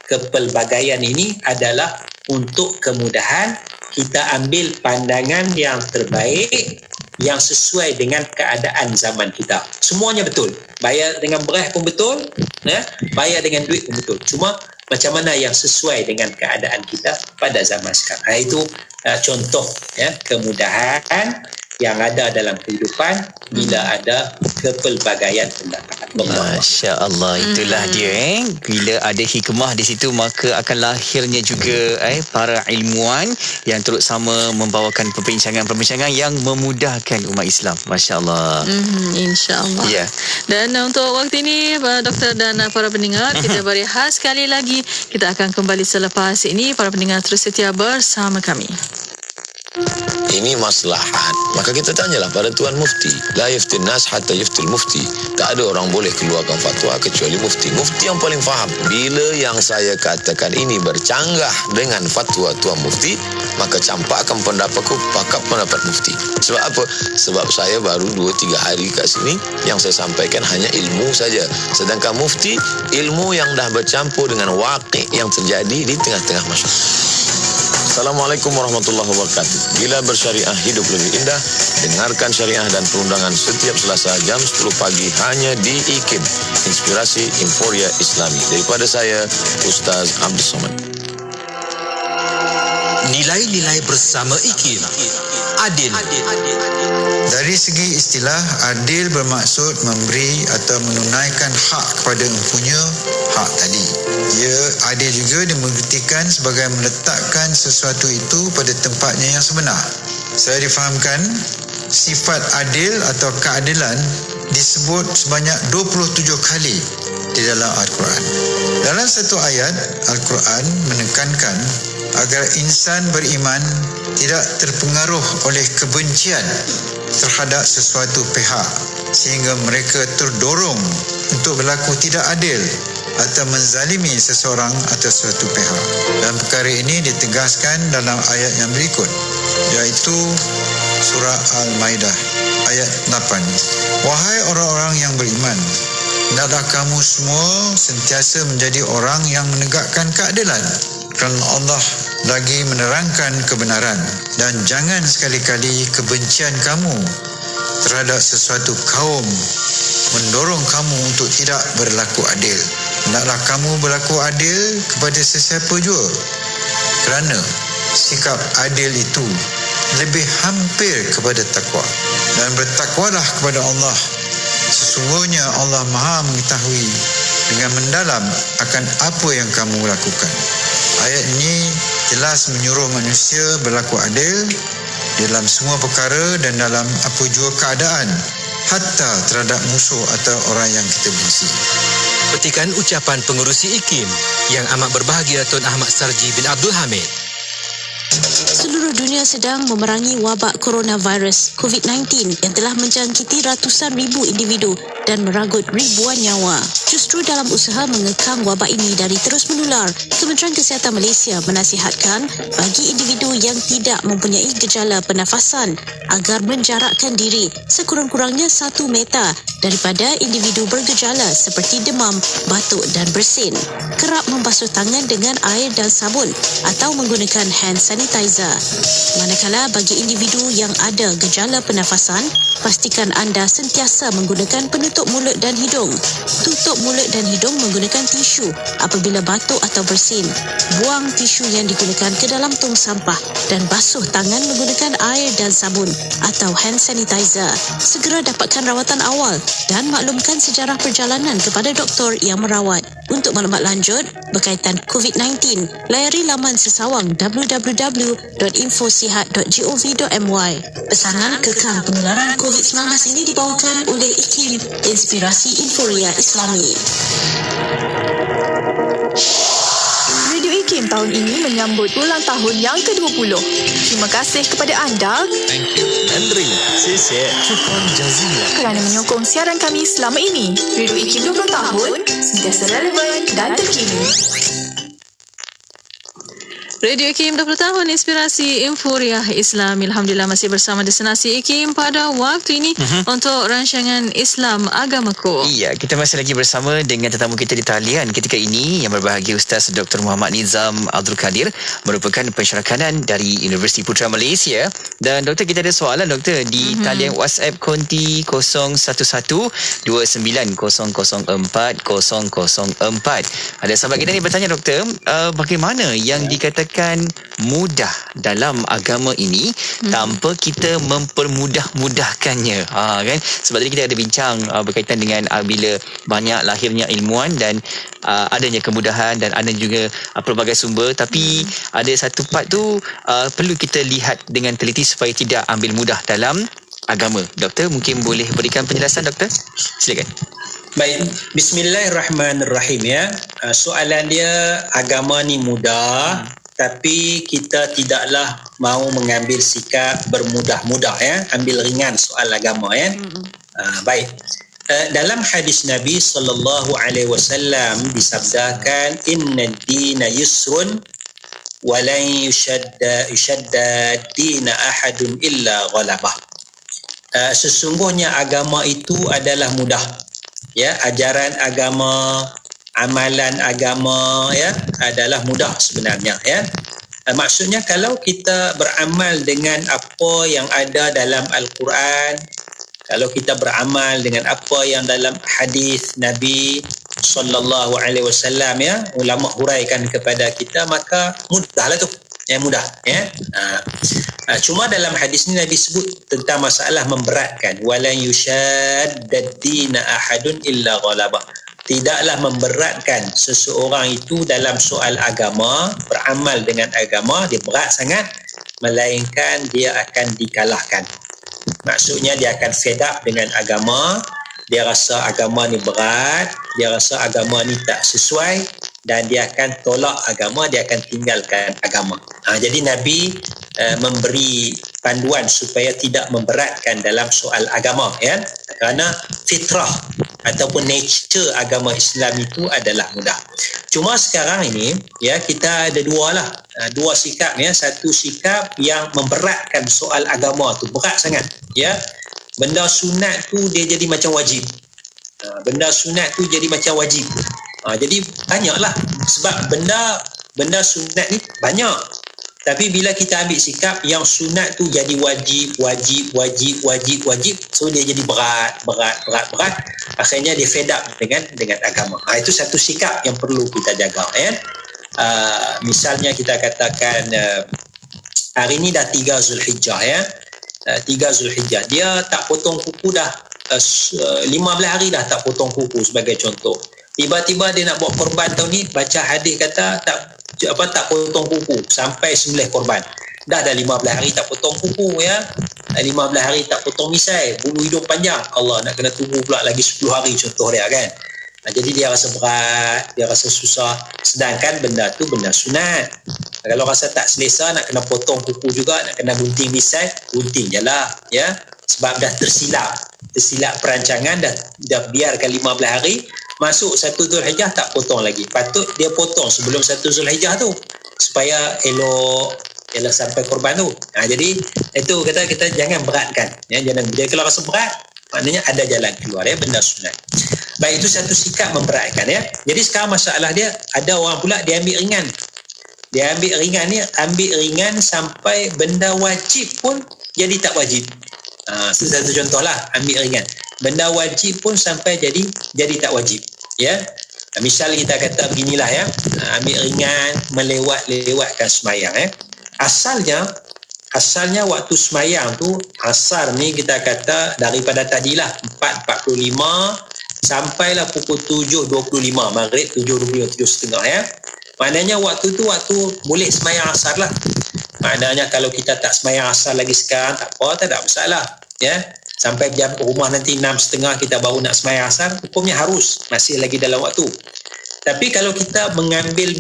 Kepelbagaian ini adalah untuk kemudahan kita ambil pandangan yang terbaik, yang sesuai dengan keadaan zaman kita. Semuanya betul. Bayar dengan beras pun betul ya? Bayar dengan duit pun betul. Cuma macam mana yang sesuai dengan keadaan kita pada zaman sekarang. Itu contoh ya, kemudahan yang ada dalam kehidupan bila ada kepelbagaian pendapat. Masya Allah, itulah dia bila ada hikmah di situ, maka akan lahirnya juga para ilmuwan yang turut sama membawakan perbincangan-perbincangan yang memudahkan umat Islam. Masya Allah. InsyaAllah. Ya. Dan untuk waktu ini Doktor dan para pendengar, kita berehat sekali lagi. Kita akan kembali selepas ini. Para pendengar terus setia bersama kami. Ini maslahat. Maka kita tanyalah pada Tuan Mufti. La yuftin nas hatta yuftil mufti. Tak ada orang boleh keluarkan fatwa kecuali mufti. Mufti yang paling faham. Bila yang saya katakan ini bercanggah dengan fatwa Tuan Mufti, maka campakkan pendapatku pakat pendapat mufti. Sebab apa? Sebab saya baru 2-3 hari kat sini, yang saya sampaikan hanya ilmu saja. Sedangkan mufti, ilmu yang dah bercampur dengan waqi' yang terjadi di tengah-tengah masyarakat. Assalamualaikum warahmatullahi wabarakatuh. Bila bersyariah hidup lebih indah, dengarkan syariah dan perundangan setiap Selasa jam 10 pagi hanya di IKIM, Inspirasi Inforia Islami. Daripada saya, Ustaz Abdul Somad. Nilai-nilai bersama IKIM. Adil. Dari segi istilah, adil bermaksud memberi atau menunaikan hak kepada empunya hak tadi. Ia adil juga dimengertikan sebagai meletakkan sesuatu itu pada tempatnya yang sebenar. Saya difahamkan, sifat adil atau keadilan disebut sebanyak 27 kali di dalam Al-Quran. Dalam satu ayat, Al-Quran menekankan agar insan beriman tidak terpengaruh oleh kebencian terhadap sesuatu pihak sehingga mereka terdorong untuk berlaku tidak adil atau menzalimi seseorang atau suatu pihak. Dan perkara ini ditegaskan dalam ayat yang berikut, iaitu surah Al-Maidah ayat 8. Wahai orang-orang yang beriman, hendaklah kamu semua sentiasa menjadi orang yang menegakkan keadilan, kerana Allah lagi menerangkan kebenaran, dan jangan sekali-kali kebencian kamu terhadap sesuatu kaum mendorong kamu untuk tidak berlaku adil. Hendaklah kamu berlaku adil kepada sesiapa jua, kerana sikap adil itu lebih hampir kepada takwa. Dan bertakwalah kepada Allah. Sesungguhnya Allah Maha mengetahui dengan mendalam akan apa yang kamu lakukan. Ayat ini jelas menyuruh manusia berlaku adil dalam semua perkara dan dalam apa jua keadaan, hatta terhadap musuh atau orang yang kita benci. Petikan ucapan pengerusi IKIM yang amat berbahagia Tun Ahmad Sarji bin Abdul Hamid. Seluruh dunia sedang memerangi wabak coronavirus COVID-19 yang telah menjangkiti ratusan ribu individu dan meranggut ribuan nyawa. Justru dalam usaha mengekang wabak ini dari terus menular, Kementerian Kesihatan Malaysia menasihatkan bagi individu yang tidak mempunyai gejala pernafasan agar menjarakkan diri sekurang-kurangnya 1 meter daripada individu bergejala seperti demam, batuk dan bersin. Kerap membasuh tangan dengan air dan sabun atau menggunakan hand sanitizer. Manakala bagi individu yang ada gejala pernafasan, pastikan anda sentiasa menggunakan penutup mulut dan hidung. Tutup mulut dan hidung menggunakan tisu apabila batuk atau bersin. Buang tisu yang digunakan ke dalam tong sampah dan basuh tangan menggunakan air dan sabun atau hand sanitizer. Segera dapatkan rawatan awal dan maklumkan sejarah perjalanan kepada doktor yang merawat. Untuk maklumat lanjut berkaitan COVID-19, layari laman sesawang www.infosihat.gov.my. Pesanan kekang penularan COVID-19 ini dibawakan oleh IKIM, Inspirasi Inforia Islami. Radio IKIM tahun ini menyambut ulang tahun yang ke-20. Terima kasih kepada anda. Thank you. Nandri, syukran jazilan Kerana menyokong siaran kami selama ini. Radio IKIM 20 tahun, sentiasa relevan dan terkini. Radio IKIM 20 tahun Inspirasi Inforia Islam. Alhamdulillah masih bersama destinasi IKIM pada waktu ini untuk rancangan Islam Agamaku. Iya, kita masih lagi bersama dengan tetamu kita di talian ketika ini yang berbahagia Ustaz Dr. Muhammad Nizam Abdul Kadir, merupakan pensyarakanan dari Universiti Putra Malaysia. Dan doktor, kita ada soalan doktor di talian WhatsApp konti 0119004004. Ada sahabat kita ni bertanya doktor, bagaimana yang dikatakan mudah dalam agama ini tanpa kita mempermudah-mudahkannya, kan? Sebab tadi kita ada bincang berkaitan dengan bila banyak lahirnya ilmuwan dan adanya kemudahan dan ada juga pelbagai sumber, tapi ada satu part tu perlu kita lihat dengan teliti supaya tidak ambil mudah dalam agama. Doktor, mungkin boleh berikan penjelasan doktor? Silakan. Baik, bismillahirrahmanirrahim ya. Soalan dia, agama ni mudah, tapi kita tidaklah mahu mengambil sikap bermudah-mudah ya, ambil ringan soal agama ya. Baik. Dalam hadis Nabi sallallahu alaihi wasallam disabdakan, inna ad-dina yusrun wa lan yushadda dina ahadun illa ghalabah. Sesungguhnya agama itu adalah mudah. Ya, ajaran agama, amalan agama ya adalah mudah sebenarnya ya. Maksudnya kalau kita beramal dengan apa yang ada dalam Al-Quran, kalau kita beramal dengan apa yang dalam hadis Nabi sallallahu alaihi wasallam ya, ulama huraikan kepada kita, maka mudahlah tu. Yang mudah ya. Cuma dalam hadis ni Nabi sebut tentang masalah memberatkan, walan yushaddad dina ahadun illa ghalabah. Tidaklah memberatkan seseorang itu dalam soal agama, beramal dengan agama, dia berat sangat, melainkan dia akan dikalahkan. Maksudnya dia akan fed up dengan agama, dia rasa agama ni berat, dia rasa agama ni tak sesuai, dan dia akan tolak agama, dia akan tinggalkan agama. Jadi Nabi memberi panduan supaya tidak memberatkan dalam soal agama, ya, kerana fitrah ataupun nature agama Islam itu adalah mudah. Cuma sekarang ini, ya, kita ada dua sikap, ya. Satu sikap yang memberatkan soal agama tu, berat sangat, ya. Benda sunat tu dia jadi macam wajib. Benda sunat tu jadi macam wajib. Jadi banyaklah, sebab benda sunat ni banyak. Tapi bila kita ambil sikap yang sunat tu jadi wajib, so dia jadi berat. Akhirnya dia fed up dengan agama. Itu satu sikap yang perlu kita jaga, ya. Misalnya kita katakan hari ni dah 3 Zulhijjah, ya. 3 Zulhijjah, dia tak potong kuku dah 15 hari dah tak potong kuku sebagai contoh. Tiba-tiba dia nak buat korban tahun ni, baca hadis kata tak potong kuku sampai sembelih korban. Dah 15 hari tak potong kuku, ya. 15 hari tak potong misai, bulu hidung panjang. Allah, nak kena tunggu pula lagi 10 hari contoh dia, kan. Jadi dia rasa berat, dia rasa susah. Sedangkan benda tu benda sunat. Kalau rasa tak selesa, nak kena potong kuku juga, nak kena gunting misai, gunting je lah, ya. Sebab dah tersilap perancangan, dah biarkan 15 hari, masuk 1 Zulhijjah tak potong lagi. Patut dia potong sebelum 1 Zulhijjah tu supaya elok sampai korban tu. Jadi itu kita jangan beratkan, ya. Dia kalau rasa berat, maknanya ada jalan keluar, ya, benda sunat. Baik, itu satu sikap memberatkan, ya. Jadi sekarang masalah dia, ada orang pula dia ambil ringan. Dia ambil ringan sampai benda wajib pun jadi tak wajib. Satu contohlah, ambil ringan. Benda wajib pun sampai jadi tak wajib, ya. Misal kita kata beginilah, ya. Ambil ringan, melewatkan sembahyang, ya. Asalnya waktu sembahyang tu, asar ni kita kata daripada tadilah 4.45 sampailah pukul 7.25, maghrib 7.25, 7.30, ya. Maknanya waktu tu boleh sembahyang asar lah. Maknanya kalau kita tak sembahyang asar lagi sekarang, tak ada masalah, ya. Sampai jam rumah nanti 6.30 kita baru nak sembahyang asar, hukumnya harus, masih lagi dalam waktu. Tapi kalau kita mengambil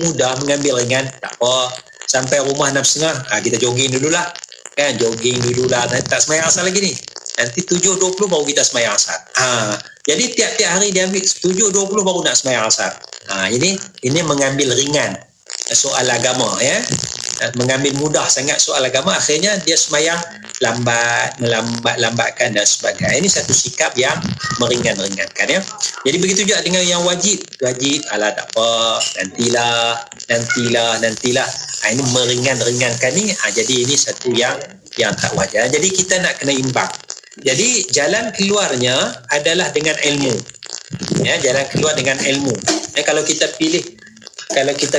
ringan, tak apa. Sampai rumah 6.30, kita jogging dululah, kan. Jogging dululah, tak sembahyang asar lagi ni. Nanti 7.20 baru kita sembahyang asar. Jadi tiap-tiap hari dia ambil 7.20 baru nak sembahyang asar. Ini mengambil ringan soal agama, ya. Mengambil mudah sangat soal agama, akhirnya dia sembahyang melambatkan dan sebagainya. Ini satu sikap yang meringankan, ya. Jadi begitu juga dengan yang wajib, alah tak apa, nantilah. Ini meringankan ni. Jadi ini satu yang tak wajar. Jadi kita nak kena imbang. Jadi jalan keluarnya adalah dengan ilmu. Ya, jalan keluar dengan ilmu. Kalau kita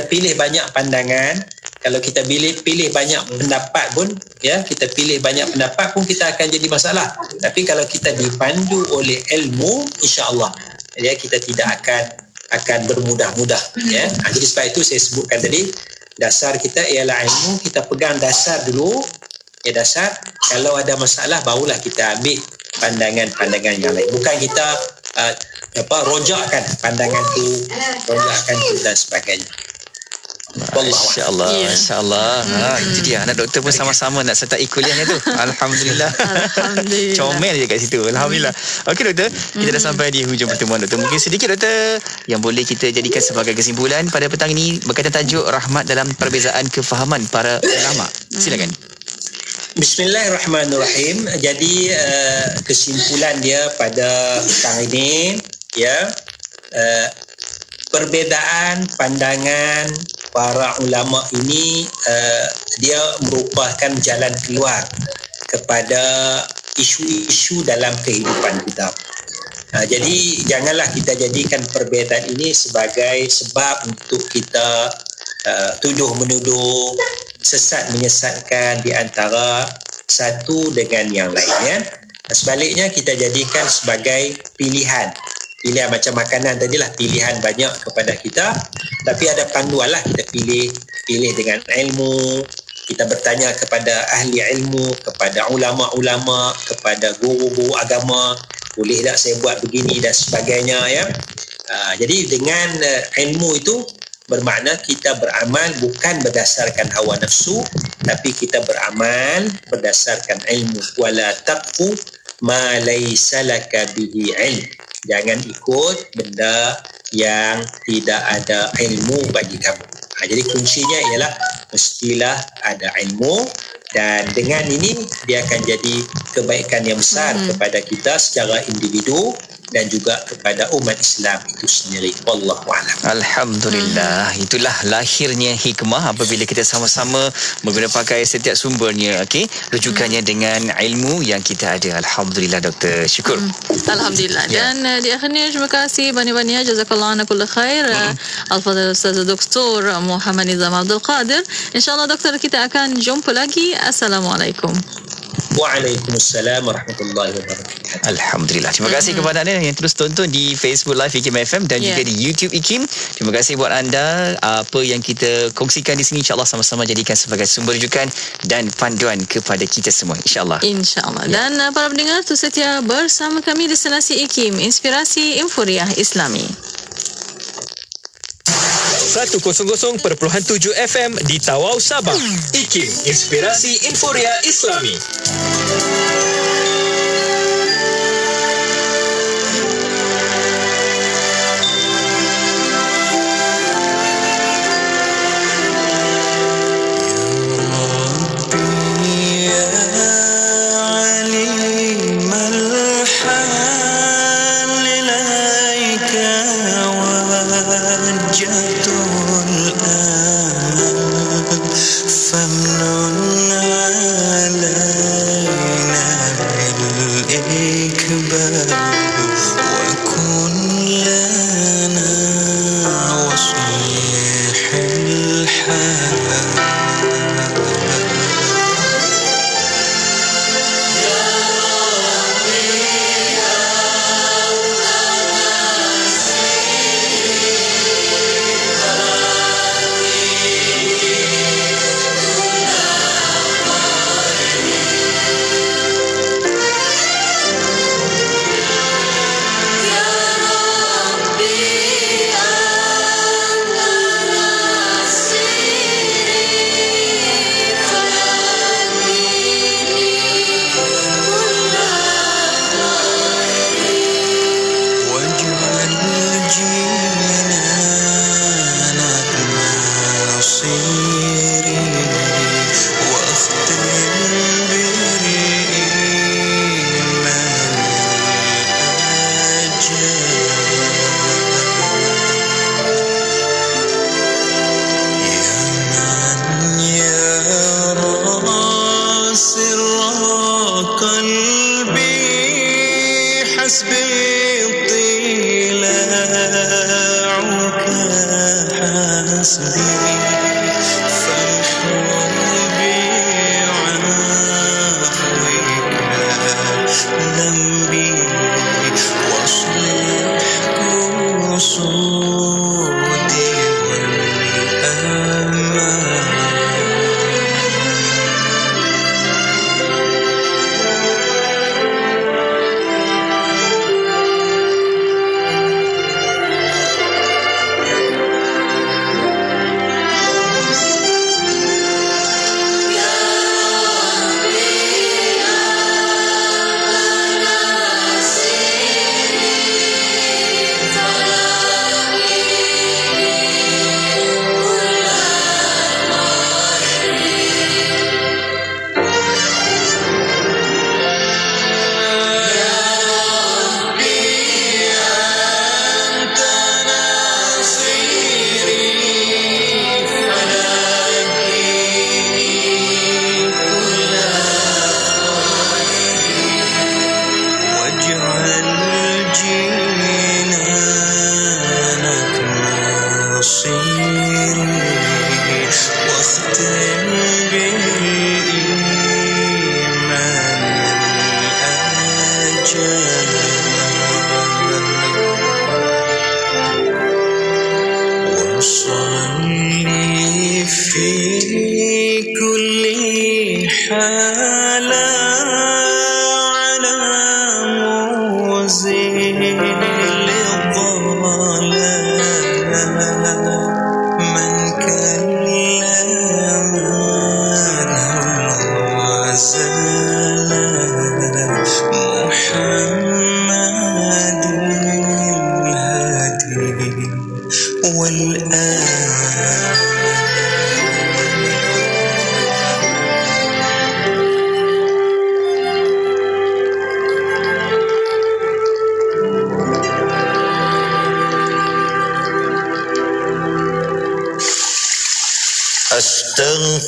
pilih banyak pandangan, kalau kita pilih banyak pendapat pun, ya, kita akan jadi masalah. Tapi kalau kita dipandu oleh ilmu, insya-Allah, ya, kita tidak akan bermudah-mudah, ya. Jadi sebab itu saya sebutkan tadi, dasar kita ialah ilmu. Kita pegang dasar dulu, ya, dasar. Kalau ada masalah barulah kita ambil pandangan yang lain. Bukan kita rojakkan pandangan tu, dan sebagainya. Masya-Allah, masya-Allah. Itu dia, anak doktor pun sama-sama nak sertai kuliahnya tu. Alhamdulillah. Comel je kat situ. Alhamdulillah. Okey doktor, kita dah sampai di hujung pertemuan doktor. Mungkin sedikit doktor yang boleh kita jadikan sebagai kesimpulan pada petang ini berkaitan tajuk rahmat dalam perbezaan kefahaman para ulama. Silakan. Bismillahirrahmanirrahim. Jadi kesimpulan dia pada petang ini, ya, perbezaan pandangan para ulama ini dia merupakan jalan keluar kepada isu-isu dalam kehidupan kita. Jadi janganlah kita jadikan perbezaan ini sebagai sebab untuk kita tuduh menuduh, sesat menyesatkan di antara satu dengan yang lainnya. Sebaliknya kita jadikan sebagai pilihan macam makanan tadilah, pilihan banyak kepada kita, tapi ada panduan lah. Kita pilih dengan ilmu, kita bertanya kepada ahli ilmu, kepada ulama-ulama, kepada guru-guru agama, boleh tak saya buat begini dan sebagainya, ya. Jadi dengan ilmu itu bermakna kita beramal bukan berdasarkan hawa nafsu, tapi kita beramal berdasarkan ilmu. Wala taqfu ma laysa laka bihi ilm. Jangan ikut benda yang tidak ada ilmu bagi kamu. Jadi kuncinya ialah mestilah ada ilmu, dan dengan ini dia akan jadi kebaikan yang besar kepada kita secara individu dan juga kepada umat Islam itu sendiri. Wallahu a'lam. Alhamdulillah. Itulah lahirnya hikmah apabila kita sama-sama menggunakan setiap sumbernya, okey, rujukannya dengan ilmu yang kita ada. Alhamdulillah Doktor. Syukur. Alhamdulillah. Dan di akhirnya terima kasih banyak-banyak, jazakallah ana kull khair Al-Fadhil Ustaz Dr. Muhammad Nizam Abdul Qadir. InsyaAllah Doktor, kita akan jumpa lagi. Assalamualaikum. Waalaikumsalam warahmatullahi wabarakatuh. Alhamdulillah. Terima kasih kepada anda yang terus tonton di Facebook Live IKIM FM dan juga di YouTube IKIM. Terima kasih buat anda. Apa yang kita kongsikan di sini insya-Allah sama-sama jadikan sebagai sumber rujukan dan panduan kepada kita semua, insya-Allah. Insya-Allah. Dan para pendengar tu setia bersama kami di Destinasi IKIM, Inspirasi Infuriah Islami. 100.7 FM di Tawau, Sabah. IKIM, Inspirasi Inforia Islami.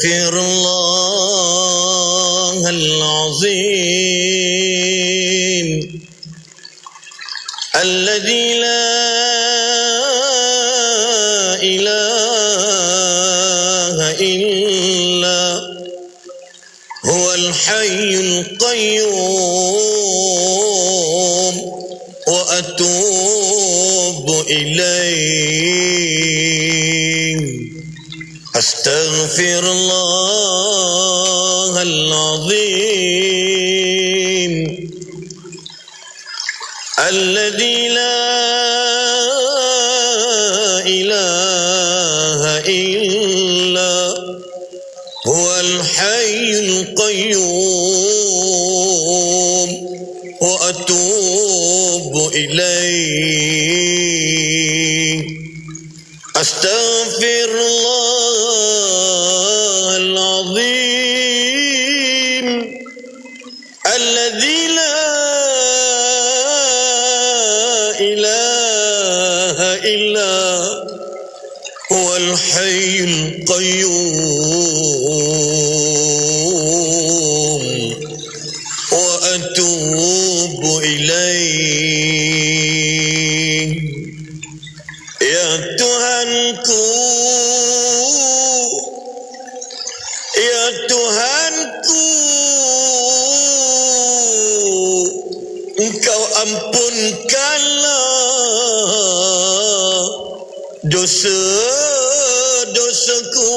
Astaghfirullahal azim alladzi la ilaha illa huwal hayyul qayyum wa atubu ilaih. Astaghfirullahal azim alladzi la ilaha illa huwal hayyul qayyum wa atubu ilaih. Astaghfirullahal azim alladzi la ilaha illa huwal hayyul qayyum wa atubu ilaih. Ya Tuhanku, ya Tuhanku, Engkau ampunkanlah dosa-dosaku.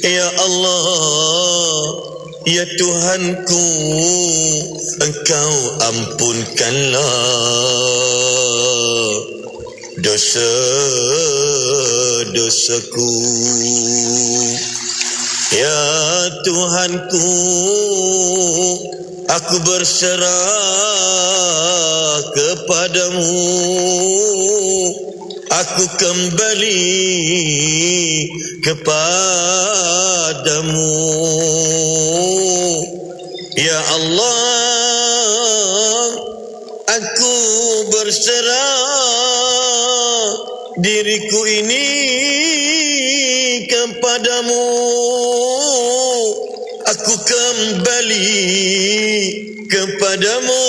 Ya Allah, ya Tuhanku, Engkau ampunkanlah dosa-dosaku. Ya Tuhanku, aku berserah kepadamu. Aku kembali kepadamu. Ya Allah, aku berserah diriku ini kepadamu. Aku kembali kepadamu.